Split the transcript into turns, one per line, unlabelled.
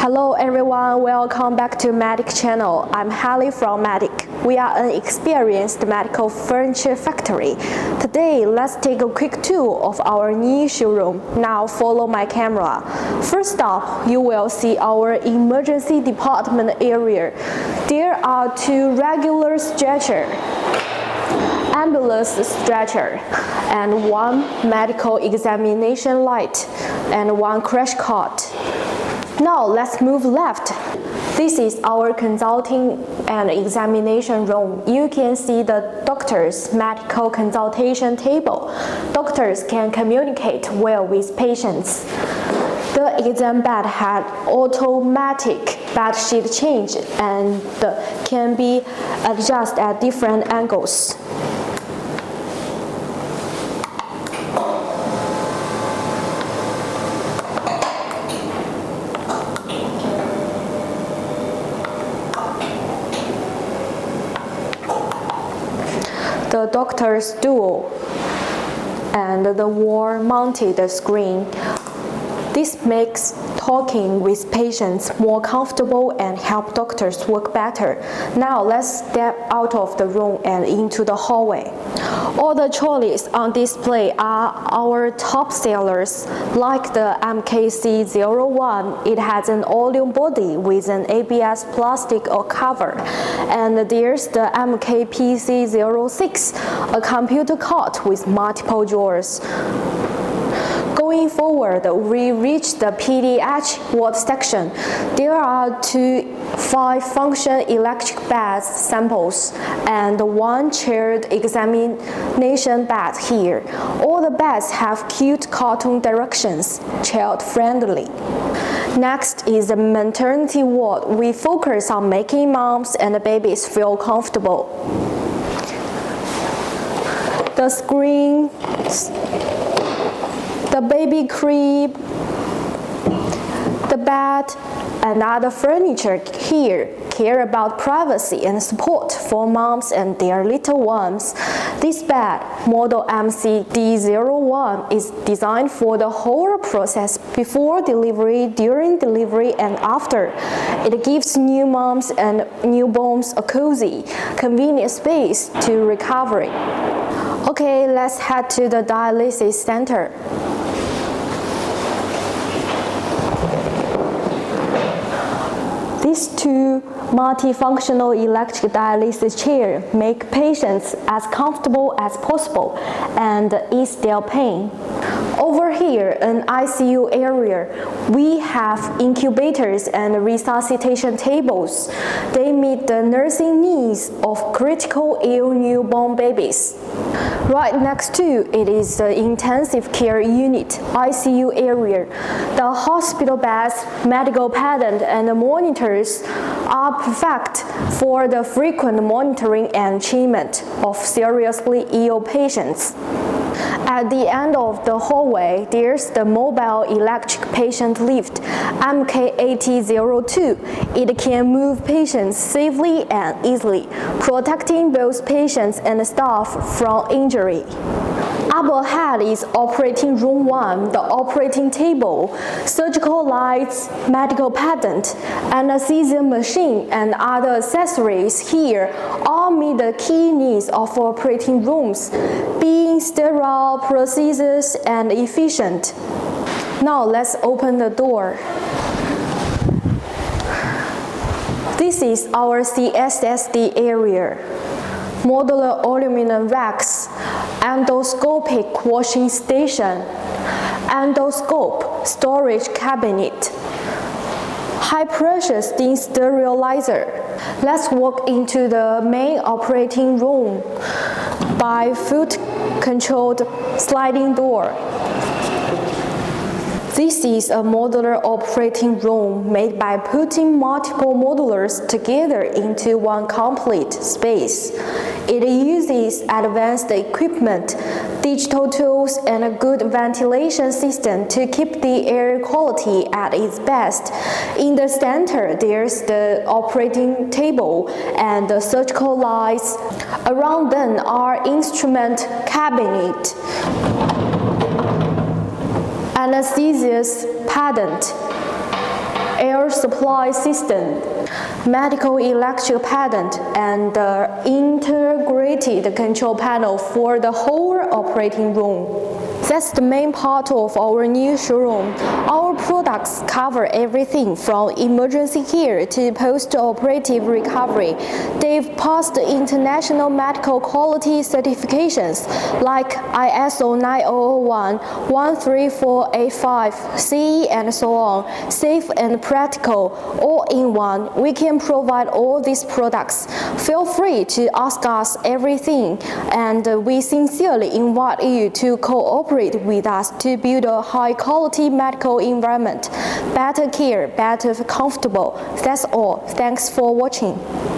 Hello everyone, welcome back to MEDIK channel. I'm Hallie from MEDIK. We are an experienced medical furniture factory. Today, let's take a quick tour of our new showroom. Now follow my camera. First up, you will see our emergency department area. There are two regular stretchers, ambulance stretcher, and one medical examination light, and one crash cart. Now let's move left. This is our consulting and examination room. You can see the doctor's medical consultation table. Doctors can communicate well with patients. The exam bed had automatic bed sheet change and can be adjusted at different angles. The doctor's stool and the wall-mounted screen. This makes talking with patients more comfortable and help doctors work better. Now let's step out of the room and into the hallway. All the trolleys on display are our top sellers, like the MKC01. It has an all-new body with an ABS plastic cover. And there's the MKPC06, a computer cot with multiple drawers. Going forward, we reach the Pediatric ward section. There are two 5-function electric bed samples and one chaired examination bed here. All the beds have cute cartoon directions, child-friendly. Next is the maternity ward. We focus on making moms and babies feel comfortable. The screens, the baby crib, the bed, and other furniture here care about privacy and support for moms and their little ones. This bed, model MCD01, is designed for the whole process before delivery, during delivery, and after. It gives new moms and newborns a cozy, convenient space to recovery. Okay, let's head to the dialysis center. These two multifunctional electric dialysis chairs make patients as comfortable as possible and ease their pain. Over here, an ICU area, we have incubators and resuscitation tables. They meet the nursing needs of critical ill newborn babies. Right next to it is the intensive care unit, ICU area. The hospital beds, medical pendants, and the monitors are perfect for the frequent monitoring and treatment of seriously ill patients. At the end of the hallway, there's the mobile electric patient lift, MK8002. It can move patients safely and easily, protecting both patients and staff from injury. Up ahead is operating room 1, the operating table, surgical lights, medical pendant, anesthesia machine, and other accessories here all meet the key needs of operating rooms, being sterile, precise, and efficient. Now let's open the door. This is our CSSD area. Modular aluminum racks, endoscopic washing station, endoscope storage cabinet, high-pressure steam sterilizer. Let's walk into the main operating room by foot-controlled sliding door. This is a modular operating room made by putting multiple modulars together into one complete space. It uses advanced equipment, digital tools, and a good ventilation system to keep the air quality at its best. In the center, there's the operating table and the surgical lights. Around them are instrument cabinet, anesthesia's pendant, air supply system, medical electric pendant, and integrated control panel for the whole operating room. That's the main part of our new showroom. Our products cover everything from emergency care to post-operative recovery. They've passed international medical quality certifications like ISO 9001, 13485, CE, and so on. Safe and practical, all in one. We can provide all these products. Feel free to ask us everything, and we sincerely invite you to cooperate with us to build a high-quality medical environment. Better care, better comfortable. That's all. Thanks for watching.